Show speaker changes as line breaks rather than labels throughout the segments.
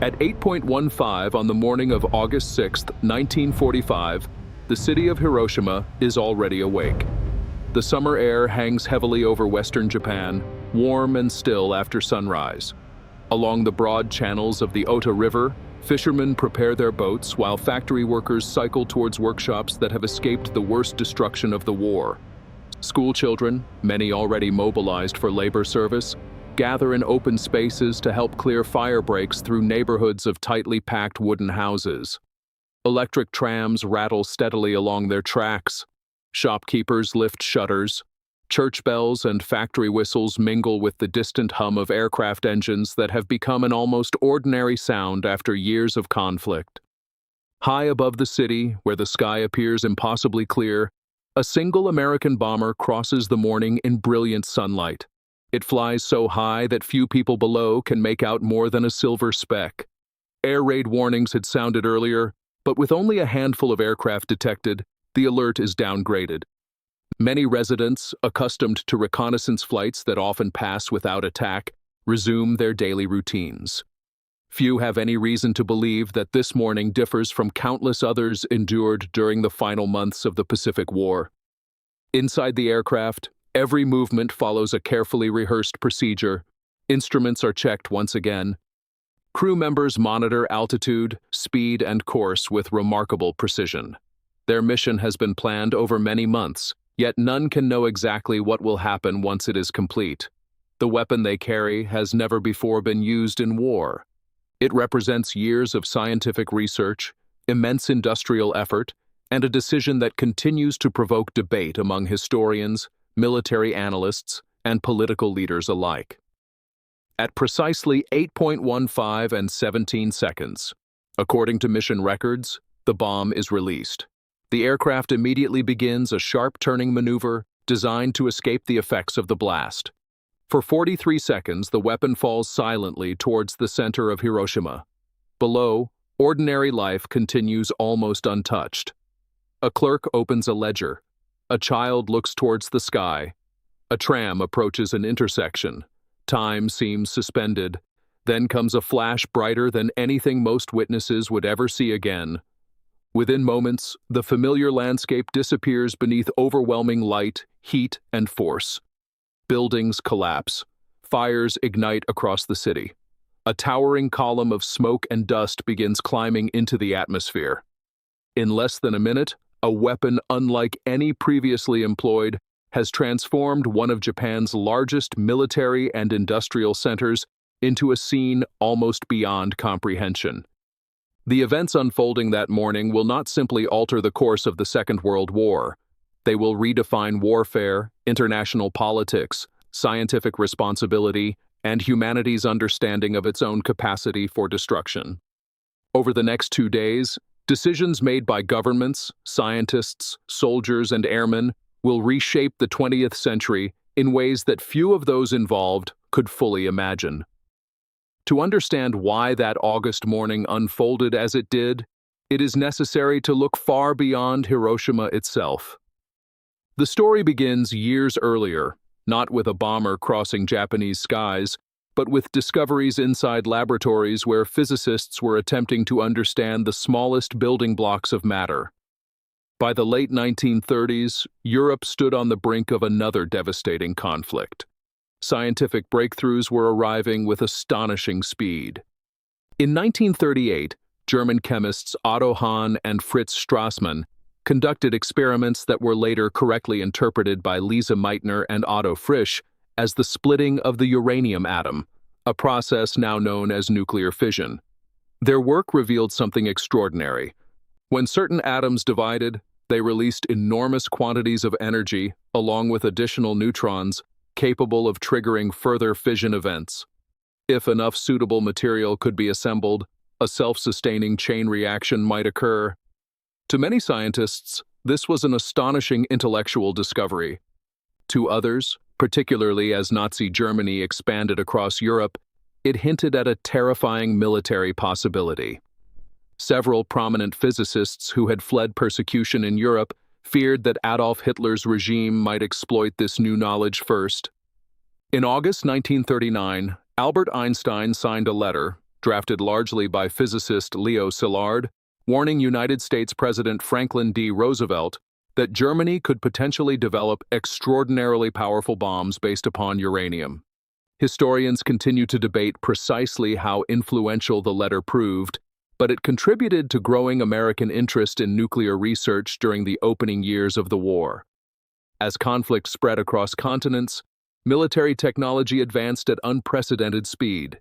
At 8:15 on the morning of August 6, 1945, the city of Hiroshima is already awake. The summer air hangs heavily over western Japan, warm and still after sunrise. Along the broad channels of the Ota River, fishermen prepare their boats while factory workers cycle towards workshops that have escaped the worst destruction of the war. School children, many already mobilized for labor service, gather in open spaces to help clear fire breaks through neighborhoods of tightly packed wooden houses. Electric trams rattle steadily along their tracks. Shopkeepers lift shutters. Church bells and factory whistles mingle with the distant hum of aircraft engines that have become an almost ordinary sound after years of conflict. High above the city, where the sky appears impossibly clear, a single American bomber crosses the morning in brilliant sunlight. It flies so high that few people below can make out more than a silver speck. Air raid warnings had sounded earlier, but with only a handful of aircraft detected, the alert is downgraded. Many residents, accustomed to reconnaissance flights that often pass without attack, resume their daily routines. Few have any reason to believe that this morning differs from countless others endured during the final months of the Pacific War. Inside the aircraft, every movement follows a carefully rehearsed procedure. Instruments are checked once again. Crew members monitor altitude, speed, and course with remarkable precision. Their mission has been planned over many months, yet none can know exactly what will happen once it is complete. The weapon they carry has never before been used in war. It represents years of scientific research, immense industrial effort, and a decision that continues to provoke debate among historians, military analysts, and political leaders alike. At precisely 8:15 and 17 seconds, according to mission records, the bomb is released. The aircraft immediately begins a sharp turning maneuver designed to escape the effects of the blast. For 43 seconds, the weapon falls silently towards the center of Hiroshima. Below, ordinary life continues almost untouched. A clerk opens a ledger. A child looks towards the sky. A tram approaches an intersection. Time seems suspended. Then comes a flash brighter than anything most witnesses would ever see again. Within moments, the familiar landscape disappears beneath overwhelming light, heat, and force. Buildings collapse. Fires ignite across the city. A towering column of smoke and dust begins climbing into the atmosphere. In less than a minute, a weapon unlike any previously employed has transformed one of Japan's largest military and industrial centers into a scene almost beyond comprehension. The events unfolding that morning will not simply alter the course of the Second World War. They will redefine warfare, international politics, scientific responsibility, and humanity's understanding of its own capacity for destruction. Over the next 2 days, decisions made by governments, scientists, soldiers, and airmen will reshape the 20th century in ways that few of those involved could fully imagine. To understand why that August morning unfolded as it did, it is necessary to look far beyond Hiroshima itself. The story begins years earlier, not with a bomber crossing Japanese skies, but with discoveries inside laboratories where physicists were attempting to understand the smallest building blocks of matter. By the late 1930s, Europe stood on the brink of another devastating conflict. Scientific breakthroughs were arriving with astonishing speed. In 1938, German chemists Otto Hahn and Fritz Strassmann conducted experiments that were later correctly interpreted by Lise Meitner and Otto Frisch as the splitting of the uranium atom, a process now known as nuclear fission. Their work revealed something extraordinary. When certain atoms divided, they released enormous quantities of energy, along with additional neutrons, capable of triggering further fission events. If enough suitable material could be assembled, a self-sustaining chain reaction might occur. To many scientists, this was an astonishing intellectual discovery. To others, particularly as Nazi Germany expanded across Europe, it hinted at a terrifying military possibility. Several prominent physicists who had fled persecution in Europe feared that Adolf Hitler's regime might exploit this new knowledge first. In August 1939, Albert Einstein signed a letter, drafted largely by physicist Leo Szilard, warning United States President Franklin D. Roosevelt that Germany could potentially develop extraordinarily powerful bombs based upon uranium. Historians continue to debate precisely how influential the letter proved, but it contributed to growing American interest in nuclear research during the opening years of the war. As conflict spread across continents, military technology advanced at unprecedented speed.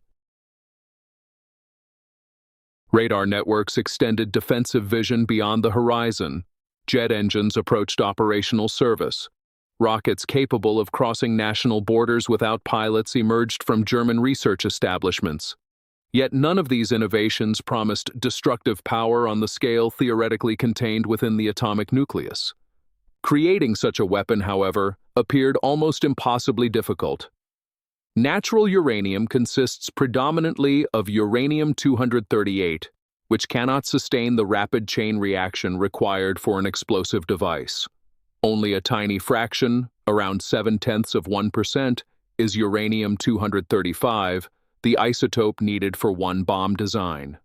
Radar networks extended defensive vision beyond the horizon. Jet engines approached operational service. Rockets capable of crossing national borders without pilots emerged from German research establishments. Yet none of these innovations promised destructive power on the scale theoretically contained within the atomic nucleus. Creating such a weapon, however, appeared almost impossibly difficult. Natural uranium consists predominantly of uranium-238, which cannot sustain the rapid chain reaction required for an explosive device. Only a tiny fraction, around 0.7%, is uranium-235, the isotope needed for one bomb design.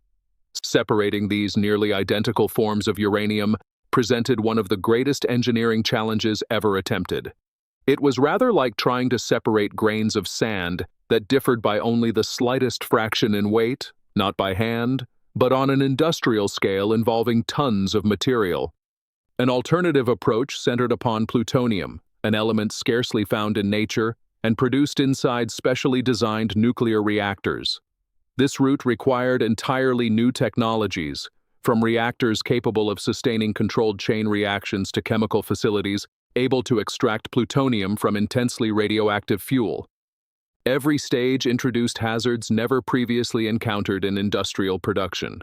Separating these nearly identical forms of uranium presented one of the greatest engineering challenges ever attempted. It was rather like trying to separate grains of sand that differed by only the slightest fraction in weight, not by hand, but on an industrial scale involving tons of material. An alternative approach centered upon plutonium, an element scarcely found in nature and produced inside specially designed nuclear reactors. This route required entirely new technologies, from reactors capable of sustaining controlled chain reactions to chemical facilities able to extract plutonium from intensely radioactive fuel. Every stage introduced hazards never previously encountered in industrial production.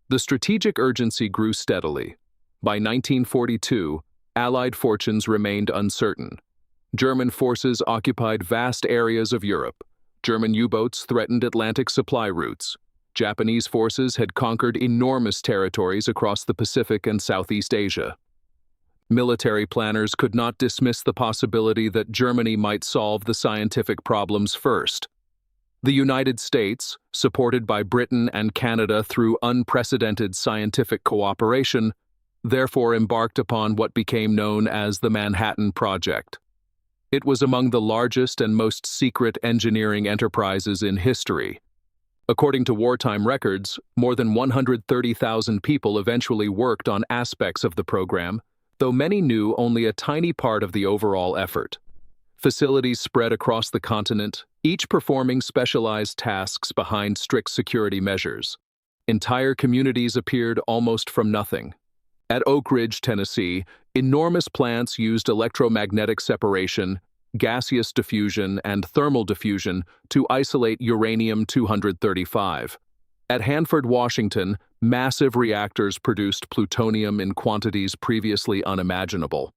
The strategic urgency grew steadily. By 1942, Allied fortunes remained uncertain. German forces occupied vast areas of Europe. German U-boats threatened Atlantic supply routes. Japanese forces had conquered enormous territories across the Pacific and Southeast Asia. Military planners could not dismiss the possibility that Germany might solve the scientific problems first. The United States, supported by Britain and Canada through unprecedented scientific cooperation, therefore embarked upon what became known as the Manhattan Project. It was among the largest and most secret engineering enterprises in history. According to wartime records, more than 130,000 people eventually worked on aspects of the program, though many knew only a tiny part of the overall effort. Facilities spread across the continent, each performing specialized tasks behind strict security measures. Entire communities appeared almost from nothing. At Oak Ridge, Tennessee, enormous plants used electromagnetic separation, gaseous diffusion, and thermal diffusion to isolate uranium-235. At Hanford, Washington, massive reactors produced plutonium in quantities previously unimaginable.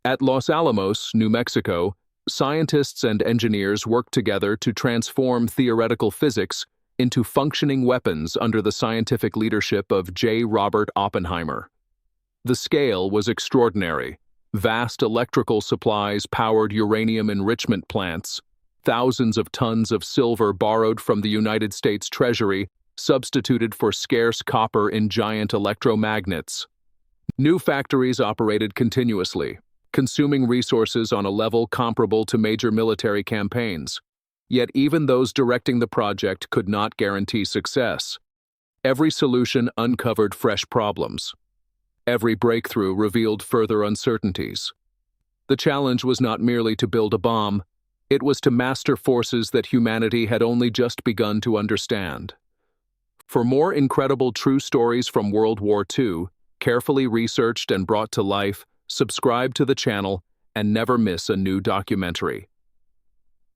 At Los Alamos, New Mexico, scientists and engineers worked together to transform theoretical physics into functioning weapons under the scientific leadership of J. Robert Oppenheimer. The scale was extraordinary. Vast electrical supplies powered uranium enrichment plants. Thousands of tons of silver borrowed from the United States Treasury substituted for scarce copper in giant electromagnets. New factories operated continuously, consuming resources on a level comparable to major military campaigns. Yet even those directing the project could not guarantee success. Every solution uncovered fresh problems. Every breakthrough revealed further uncertainties. The challenge was not merely to build a bomb, it was to master forces that humanity had only just begun to understand. For more incredible true stories from World War II, carefully researched and brought to life, subscribe to the channel and never miss a new documentary.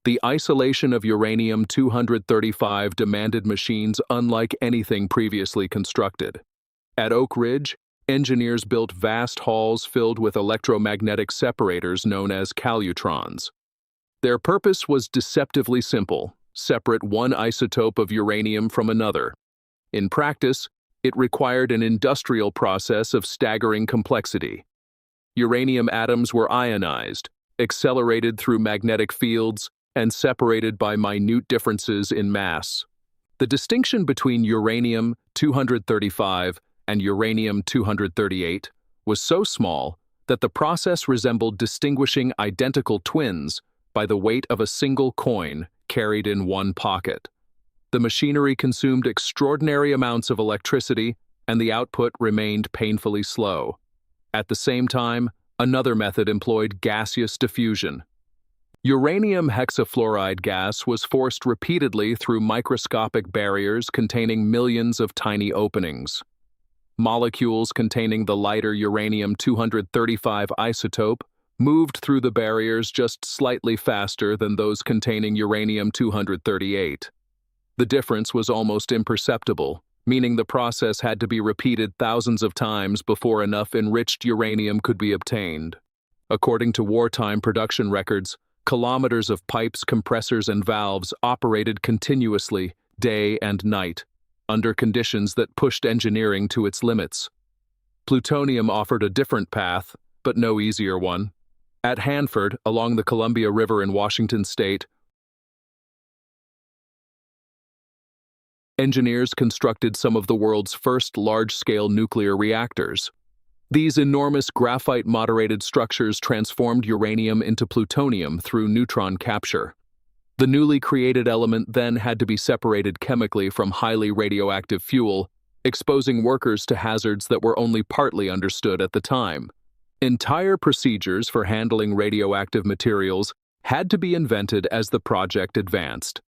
The isolation of uranium-235 demanded machines unlike anything previously constructed. At Oak Ridge, engineers built vast halls filled with electromagnetic separators known as calutrons. Their purpose was deceptively simple: separate one isotope of uranium from another. In practice, it required an industrial process of staggering complexity. Uranium atoms were ionized, accelerated through magnetic fields, and separated by minute differences in mass. The distinction between uranium-235 and uranium-238 was so small that the process resembled distinguishing identical twins by the weight of a single coin carried in one pocket. The machinery consumed extraordinary amounts of electricity, and the output remained painfully slow. At the same time, another method employed gaseous diffusion. Uranium hexafluoride gas was forced repeatedly through microscopic barriers containing millions of tiny openings. Molecules containing the lighter uranium-235 isotope moved through the barriers just slightly faster than those containing uranium-238. The difference was almost imperceptible, meaning the process had to be repeated thousands of times before enough enriched uranium could be obtained. According to wartime production records, kilometers of pipes, compressors, and valves operated continuously, day and night, under conditions that pushed engineering to its limits. Plutonium offered a different path, but no easier one. At Hanford, along the Columbia River in Washington state, engineers constructed some of the world's first large-scale nuclear reactors. These enormous graphite-moderated structures transformed uranium into plutonium through neutron capture. The newly created element then had to be separated chemically from highly radioactive fuel, exposing workers to hazards that were only partly understood at the time. Entire procedures for handling radioactive materials had to be invented as the project advanced.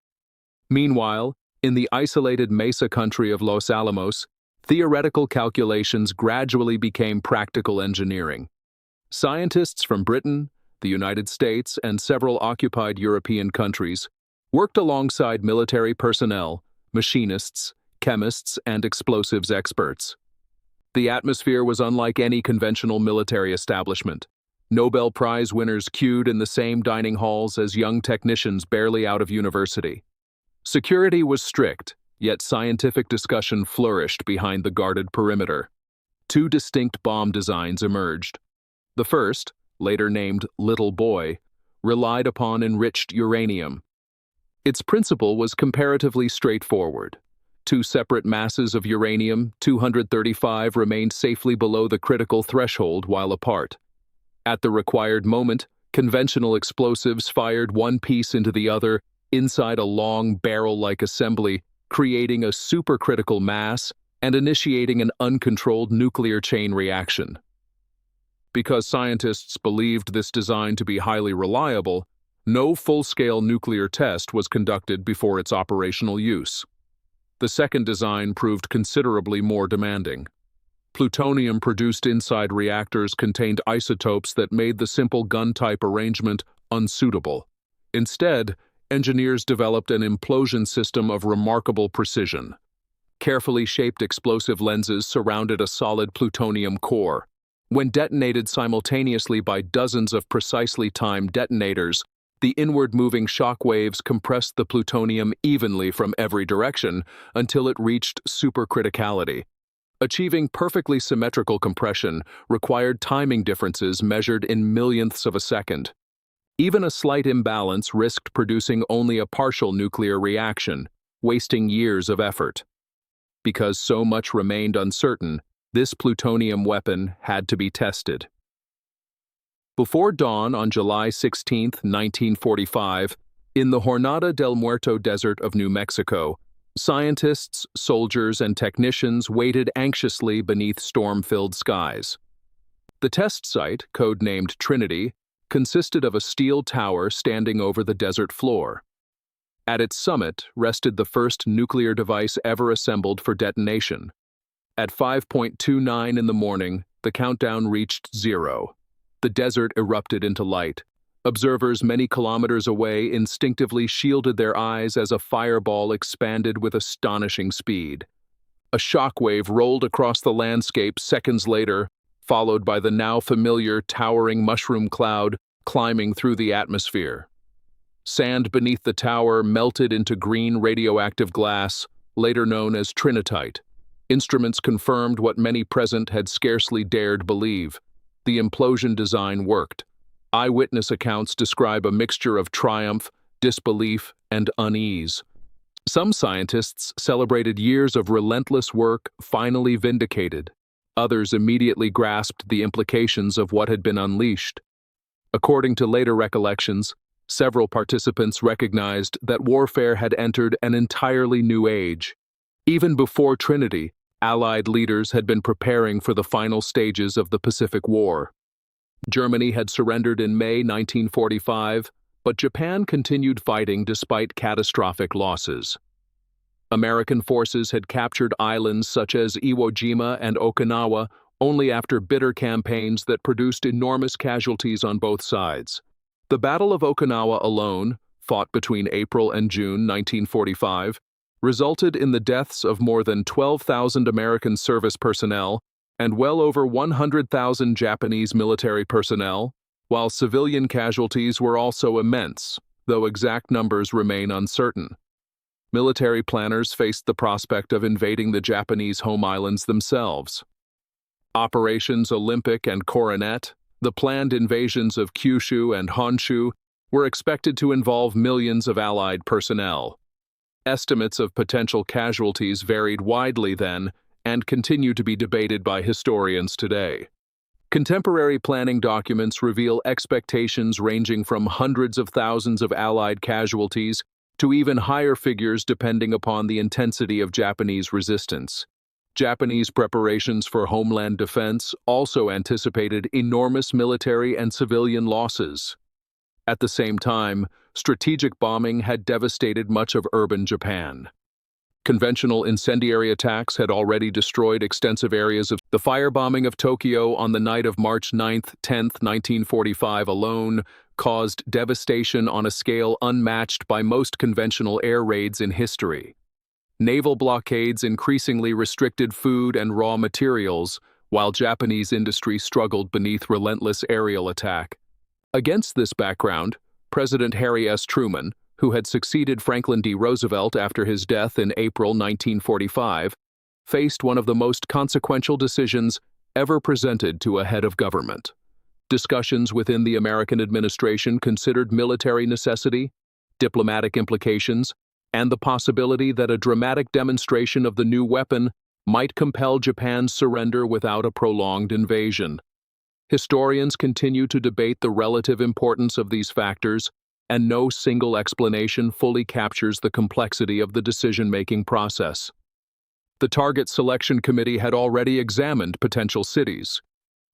Meanwhile, in the isolated mesa country of Los Alamos, theoretical calculations gradually became practical engineering. Scientists from Britain, the United States, and several occupied European countries worked alongside military personnel, machinists, chemists, and explosives experts. The atmosphere was unlike any conventional military establishment. Nobel Prize winners queued in the same dining halls as young technicians barely out of university. Security was strict, yet scientific discussion flourished behind the guarded perimeter. Two distinct bomb designs emerged. The first, later named Little Boy, relied upon enriched uranium. Its principle was comparatively straightforward. Two separate masses of uranium-235 remained safely below the critical threshold while apart. At the required moment, conventional explosives fired one piece into the other inside a long barrel-like assembly, creating a supercritical mass and initiating an uncontrolled nuclear chain reaction. Because scientists believed this design to be highly reliable, no full-scale nuclear test was conducted before its operational use. The second design proved considerably more demanding. Plutonium produced inside reactors contained isotopes that made the simple gun-type arrangement unsuitable. Instead, engineers developed an implosion system of remarkable precision. Carefully shaped explosive lenses surrounded a solid plutonium core. When detonated simultaneously by dozens of precisely timed detonators, the inward-moving shock waves compressed the plutonium evenly from every direction until it reached supercriticality. Achieving perfectly symmetrical compression required timing differences measured in millionths of a second. Even a slight imbalance risked producing only a partial nuclear reaction, wasting years of effort. Because so much remained uncertain, this plutonium weapon had to be tested. Before dawn on July 16, 1945, in the Jornada del Muerto desert of New Mexico, scientists, soldiers, and technicians waited anxiously beneath storm-filled skies. The test site, codenamed Trinity, consisted of a steel tower standing over the desert floor. At its summit rested the first nuclear device ever assembled for detonation. At 5:29 in the morning, the countdown reached 0. The desert erupted into light. Observers many kilometers away instinctively shielded their eyes as a fireball expanded with astonishing speed. A shockwave rolled across the landscape seconds later, followed by the now familiar towering mushroom cloud climbing through the atmosphere. Sand beneath the tower melted into green radioactive glass, later known as trinitite. Instruments confirmed what many present had scarcely dared believe. The implosion design worked. Eyewitness accounts describe a mixture of triumph, disbelief, and unease. Some scientists celebrated years of relentless work finally vindicated. Others immediately grasped the implications of what had been unleashed. According to later recollections, several participants recognized that warfare had entered an entirely new age. Even before Trinity, Allied leaders had been preparing for the final stages of the Pacific War. Germany had surrendered in May 1945, but Japan continued fighting despite catastrophic losses. American forces had captured islands such as Iwo Jima and Okinawa only after bitter campaigns that produced enormous casualties on both sides. The Battle of Okinawa alone, fought between April and June 1945, resulted in the deaths of more than 12,000 American service personnel and well over 100,000 Japanese military personnel, while civilian casualties were also immense, though exact numbers remain uncertain. Military planners faced the prospect of invading the Japanese home islands themselves. Operations Olympic and Coronet, the planned invasions of Kyushu and Honshu, were expected to involve millions of Allied personnel. Estimates of potential casualties varied widely then and continue to be debated by historians today. Contemporary planning documents reveal expectations ranging from hundreds of thousands of Allied casualties to even higher figures depending upon the intensity of Japanese resistance. Japanese preparations for homeland defense also anticipated enormous military and civilian losses. At the same time, strategic bombing had devastated much of urban Japan. Conventional incendiary attacks had already destroyed extensive areas of the firebombing of Tokyo on the night of March 9th, 10th, 1945 alone caused devastation on a scale unmatched by most conventional air raids in history. Naval blockades increasingly restricted food and raw materials, while Japanese industry struggled beneath relentless aerial attack. Against this background, President Harry S. Truman, who had succeeded Franklin D. Roosevelt after his death in April 1945, faced one of the most consequential decisions ever presented to a head of government. Discussions within the American administration considered military necessity, diplomatic implications, and the possibility that a dramatic demonstration of the new weapon might compel Japan's surrender without a prolonged invasion. Historians continue to debate the relative importance of these factors, and no single explanation fully captures the complexity of the decision-making process. The Target Selection Committee had already examined potential cities.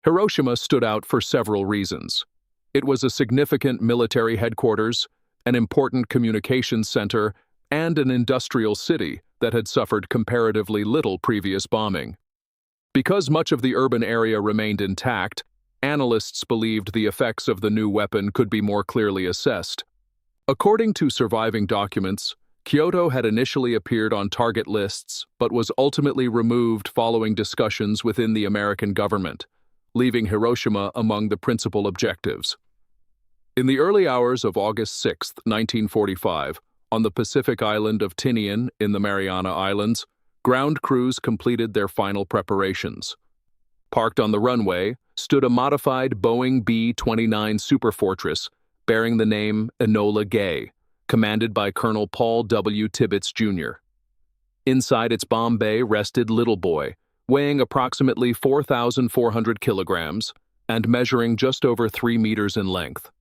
Hiroshima stood out for several reasons. It was a significant military headquarters, an important communications center, and an industrial city that had suffered comparatively little previous bombing. Because much of the urban area remained intact, analysts believed the effects of the new weapon could be more clearly assessed. According to surviving documents, Kyoto had initially appeared on target lists but was ultimately removed following discussions within the American government, leaving Hiroshima among the principal objectives. In the early hours of August 6, 1945, on the Pacific island of Tinian in the Mariana Islands, ground crews completed their final preparations. Parked on the runway stood a modified Boeing B-29 Superfortress bearing the name Enola Gay, commanded by Colonel Paul W. Tibbets, Jr. Inside its bomb bay rested Little Boy, weighing approximately 4,400 kilograms and measuring just over 3 meters in length.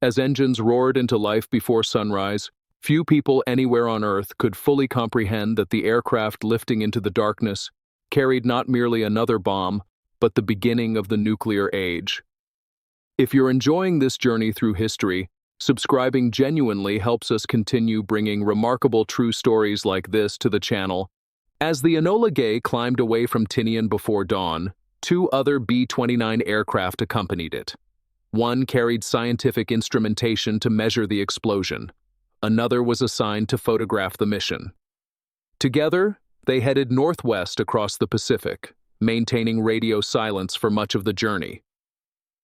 As engines roared into life before sunrise, few people anywhere on Earth could fully comprehend that the aircraft lifting into the darkness carried not merely another bomb, but the beginning of the nuclear age. If you're enjoying this journey through history, subscribing genuinely helps us continue bringing remarkable true stories like this to the channel. As the Enola Gay climbed away from Tinian before dawn, 2 other B-29 aircraft accompanied it. One carried scientific instrumentation to measure the explosion. Another was assigned to photograph the mission. Together, they headed northwest across the Pacific, maintaining radio silence for much of the journey.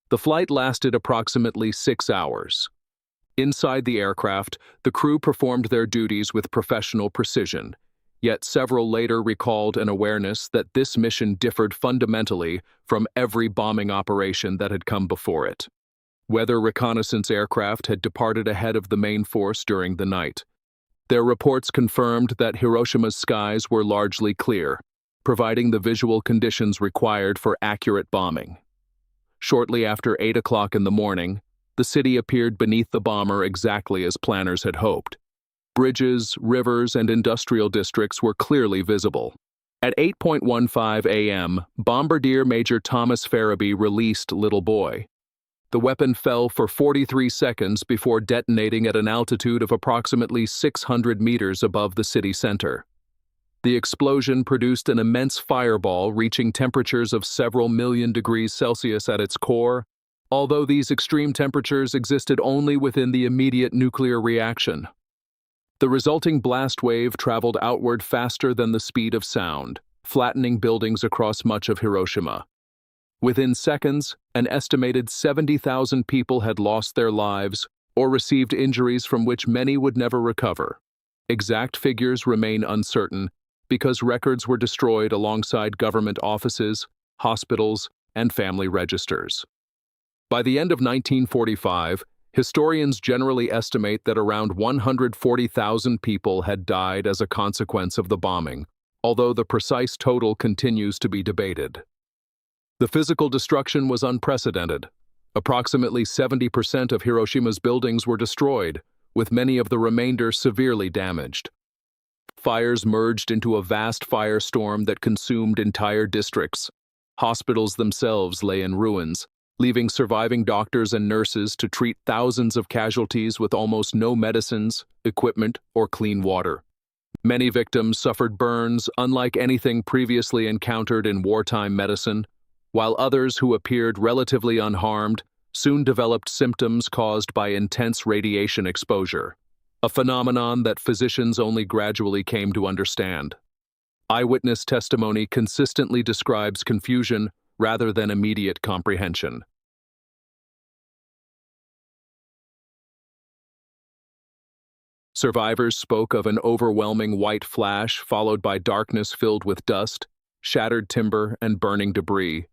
The flight lasted approximately 6 hours. Inside the aircraft, the crew performed their duties with professional precision, yet several later recalled an awareness that this mission differed fundamentally from every bombing operation that had come before it. Weather reconnaissance aircraft had departed ahead of the main force during the night. Their reports confirmed that Hiroshima's skies were largely clear, providing the visual conditions required for accurate bombing. Shortly after 8 o'clock in the morning, the city appeared beneath the bomber exactly as planners had hoped. Bridges, rivers, and industrial districts were clearly visible. At 8:15 a.m., Bombardier Major Thomas Farabee released Little Boy. The weapon fell for 43 seconds before detonating at an altitude of approximately 600 meters above the city center. The explosion produced an immense fireball reaching temperatures of several million degrees Celsius at its core, although these extreme temperatures existed only within the immediate nuclear reaction. The resulting blast wave traveled outward faster than the speed of sound, flattening buildings across much of Hiroshima. Within seconds, an estimated 70,000 people had lost their lives or received injuries from which many would never recover. Exact figures remain uncertain because records were destroyed alongside government offices, hospitals, and family registers. By the end of 1945, historians generally estimate that around 140,000 people had died as a consequence of the bombing, although the precise total continues to be debated. The physical destruction was unprecedented. Approximately 70% of Hiroshima's buildings were destroyed, with many of the remainder severely damaged. Fires merged into a vast firestorm that consumed entire districts. Hospitals themselves lay in ruins, leaving surviving doctors and nurses to treat thousands of casualties with almost no medicines, equipment, or clean water. Many victims suffered burns unlike anything previously encountered in wartime medicine, while others who appeared relatively unharmed soon developed symptoms caused by intense radiation exposure, a phenomenon that physicians only gradually came to understand. Eyewitness testimony consistently describes confusion rather than immediate comprehension. Survivors spoke of an overwhelming white flash followed by darkness filled with dust, shattered timber, and burning debris.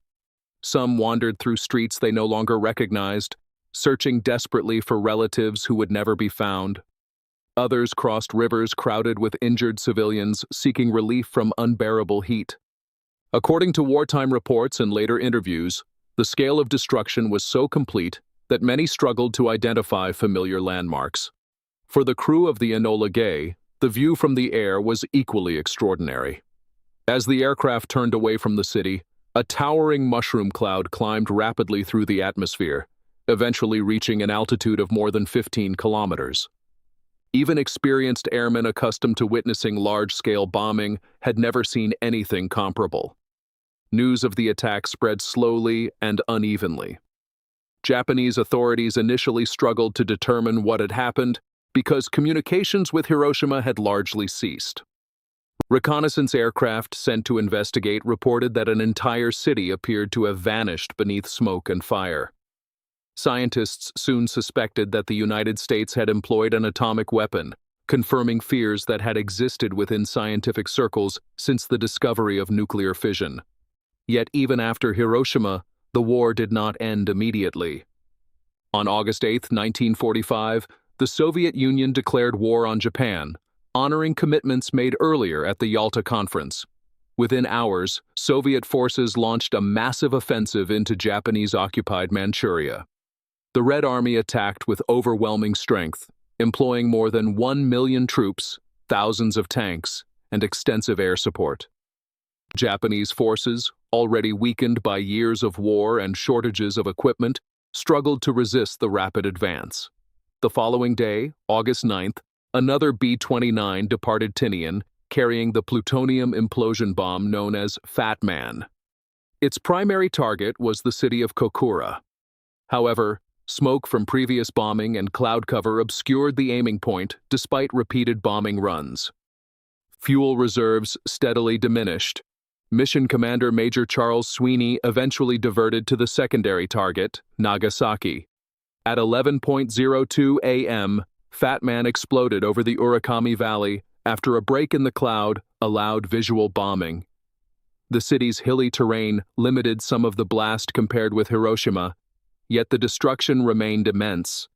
Some wandered through streets they no longer recognized, searching desperately for relatives who would never be found. Others crossed rivers crowded with injured civilians seeking relief from unbearable heat. According to wartime reports and later interviews, the scale of destruction was so complete that many struggled to identify familiar landmarks. For the crew of the Enola Gay, the view from the air was equally extraordinary. As the aircraft turned away from the city, a towering mushroom cloud climbed rapidly through the atmosphere, eventually reaching an altitude of more than 15 kilometers. Even experienced airmen accustomed to witnessing large-scale bombing had never seen anything comparable. News of the attack spread slowly and unevenly. Japanese authorities initially struggled to determine what had happened because communications with Hiroshima had largely ceased. Reconnaissance aircraft sent to investigate reported that an entire city appeared to have vanished beneath smoke and fire. Scientists soon suspected that the United States had employed an atomic weapon, confirming fears that had existed within scientific circles since the discovery of nuclear fission. Yet even after Hiroshima, the war did not end immediately. On August 8, 1945, the Soviet Union declared war on Japan, honoring commitments made earlier at the Yalta Conference. Within hours, Soviet forces launched a massive offensive into Japanese-occupied Manchuria. The Red Army attacked with overwhelming strength, employing more than 1 million troops, thousands of tanks, and extensive air support. Japanese forces, already weakened by years of war and shortages of equipment, struggled to resist the rapid advance. The following day, August 9th, another B-29 departed Tinian, carrying the plutonium implosion bomb known as Fat Man. Its primary target was the city of Kokura. However, smoke from previous bombing and cloud cover obscured the aiming point despite repeated bombing runs. Fuel reserves steadily diminished. Mission Commander Major Charles Sweeney eventually diverted to the secondary target, Nagasaki. At 11:02 a.m., Fat Man exploded over the Urakami Valley after a break in the cloud allowed visual bombing. The city's hilly terrain limited some of the blast compared with Hiroshima, yet the destruction remained immense.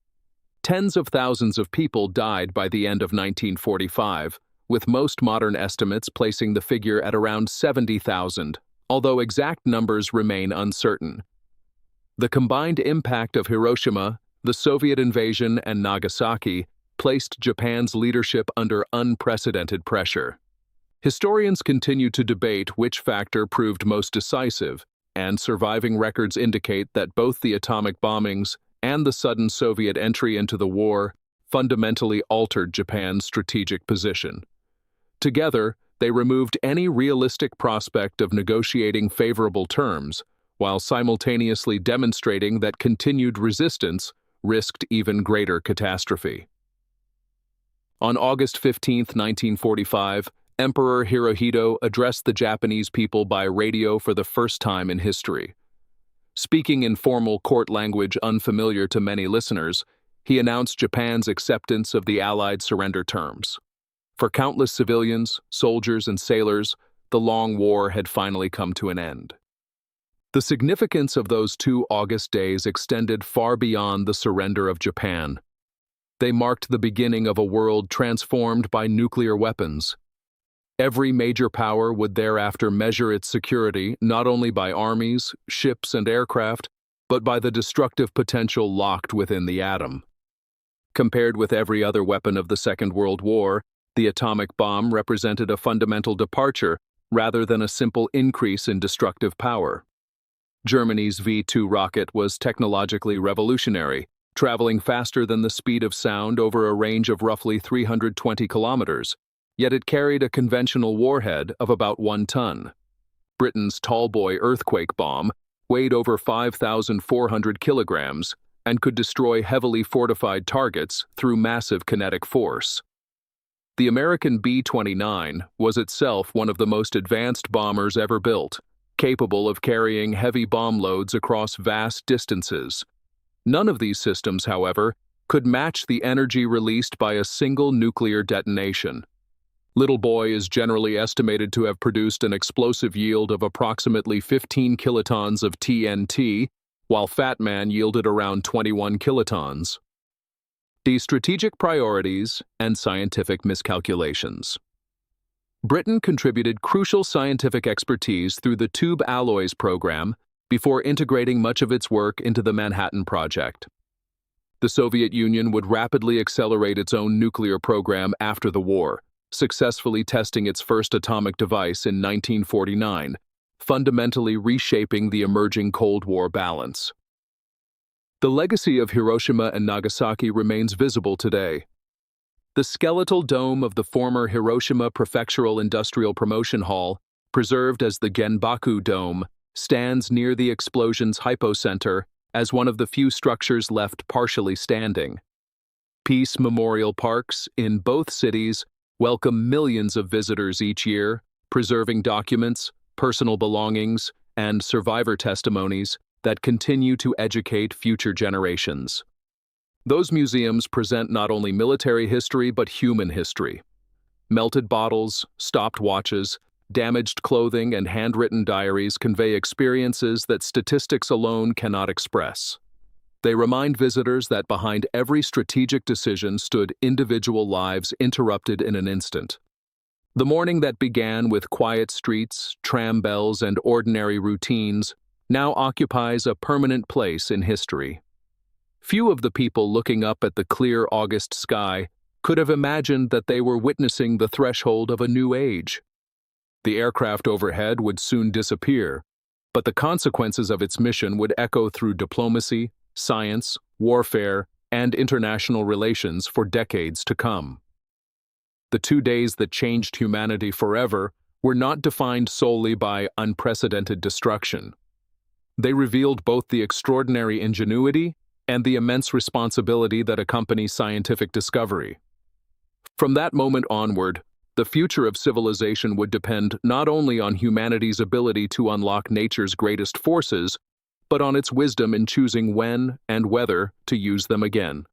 Tens of thousands of people died by the end of 1945, with most modern estimates placing the figure at around 70,000, although exact numbers remain uncertain. The combined impact of Hiroshima, the Soviet invasion, and Nagasaki placed Japan's leadership under unprecedented pressure. Historians continue to debate which factor proved most decisive, and surviving records indicate that both the atomic bombings and the sudden Soviet entry into the war fundamentally altered Japan's strategic position. Together, they removed any realistic prospect of negotiating favorable terms, while simultaneously demonstrating that continued resistance risked even greater catastrophe. On August 15, 1945, Emperor Hirohito addressed the Japanese people by radio for the first time in history. Speaking in formal court language unfamiliar to many listeners, he announced Japan's acceptance of the Allied surrender terms. For countless civilians, soldiers, and sailors, the long war had finally come to an end. The significance of those 2 August days extended far beyond the surrender of Japan. They marked the beginning of a world transformed by nuclear weapons. Every major power would thereafter measure its security not only by armies, ships, and aircraft, but by the destructive potential locked within the atom. Compared with every other weapon of the Second World War, the atomic bomb represented a fundamental departure rather than a simple increase in destructive power. Germany's V-2 rocket was technologically revolutionary, traveling faster than the speed of sound over a range of roughly 320 kilometers, yet it carried a conventional warhead of about 1 ton. Britain's Tallboy earthquake bomb weighed over 5,400 kilograms and could destroy heavily fortified targets through massive kinetic force. The American B-29 was itself one of the most advanced bombers ever built, capable of carrying heavy bomb loads across vast distances. None of these systems, however, could match the energy released by a single nuclear detonation. Little Boy is generally estimated to have produced an explosive yield of approximately 15 kilotons of TNT, while Fat Man yielded around 21 kilotons. The strategic priorities and scientific miscalculations. Britain contributed crucial scientific expertise through the Tube Alloys program before integrating much of its work into the Manhattan Project. The Soviet Union would rapidly accelerate its own nuclear program after the war, successfully testing its first atomic device in 1949, fundamentally reshaping the emerging Cold War balance. The legacy of Hiroshima and Nagasaki remains visible today. The skeletal dome of the former Hiroshima Prefectural Industrial Promotion Hall, preserved as the Genbaku Dome, stands near the explosion's hypocenter as one of the few structures left partially standing. Peace Memorial Parks in both cities welcome millions of visitors each year, preserving documents, personal belongings, and survivor testimonies that continue to educate future generations. Those museums present not only military history but human history. Melted bottles, stopped watches, damaged clothing, and handwritten diaries convey experiences that statistics alone cannot express. They remind visitors that behind every strategic decision stood individual lives interrupted in an instant. The morning that began with quiet streets, tram bells, and ordinary routines now occupies a permanent place in history. Few of the people looking up at the clear August sky could have imagined that they were witnessing the threshold of a new age. The aircraft overhead would soon disappear, but the consequences of its mission would echo through diplomacy, science, warfare, and international relations for decades to come. The 2 days that changed humanity forever were not defined solely by unprecedented destruction. They revealed both the extraordinary ingenuity and the immense responsibility that accompanies scientific discovery. From that moment onward, the future of civilization would depend not only on humanity's ability to unlock nature's greatest forces, but on its wisdom in choosing when and whether to use them again.